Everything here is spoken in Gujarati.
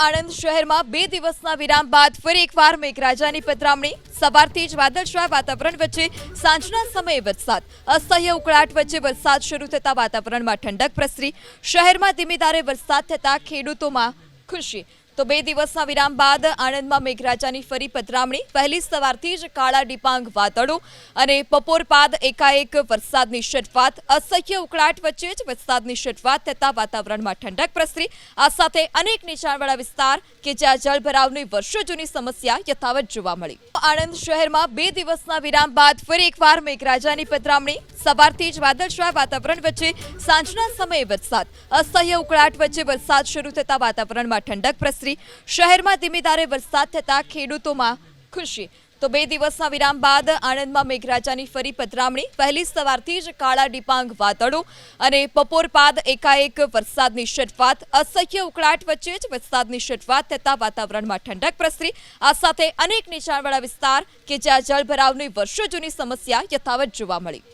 આણંદ શહેરમાં 2 દિવસના વિરામ બાદ ફરી એકવાર મેઘરાજાની પધરામણી। સવારથી જ વાદળછાયા વાતાવરણ વચ્ચે સાંજના સમયે વરસાદ। અસહ્ય ઉકળાટ વચ્ચે વરસાદ શરૂ થતા વાતાવરણમાં ઠંડક પ્રસરી। શહેરમાં ધીમી ધારે વરસાદ થતા ખેડૂતોમાં ખુશી। તો 2 દિવસના વિરામ બાદ આણંદમાં મેઘરાજાની ફરી પધરામણી। વહેલી સવારથી જ કાળા ડિપાંગ વાદળો અને બપોર બાદ એકાએક વરસાદની શરૂઆત। અસહ્ય ઉકળાટ વચ્ચે જ વરસાદની શરૂઆત થતા વાતાવરણમાં ઠંડક પ્રસરી। આ સાથે અનેક નીચાણવાળા વિસ્તાર કે જ્યાં જળભરાવની વર્ષો જૂની સમસ્યા યથાવત જોવા મળી। આણંદ શહેરમાં 2 દિવસના વિરામ બાદ ફરી એકવાર મેઘરાજાની પધરામણી। સવારથી જ વાદળછાયા વાતાવરણ વચ્ચે સાંજના સમયે વરસાદ। અસહ્ય ઉકળાટ વચ્ચે વરસાદ શરૂ થતા વાતાવરણમાં ઠંડક પ્રસરી। શહેરમાં ધીમી ધારે વરસાદ થતા ખેડૂતોમાં ખુશી। તો 2 દિવસના વિરામ બાદ આણંદમાં મેઘરાજાની ફરી પધરામણી। વહેલી સવારથી જ કાળા ડિપાંગ વાદળો અને બપોર બાદ એકાએક વરસાદની શરૂઆત। અસહ્ય ઉકળાટ વચ્ચે જ વરસાદની શરૂઆત થતા વાતાવરણમાં ઠંડક પ્રસરી। આ સાથે અનેક નીચાણવાળા વિસ્તાર કે જ્યાં જળભરાવની વર્ષો જૂની સમસ્યા યથાવત જોવા મળી।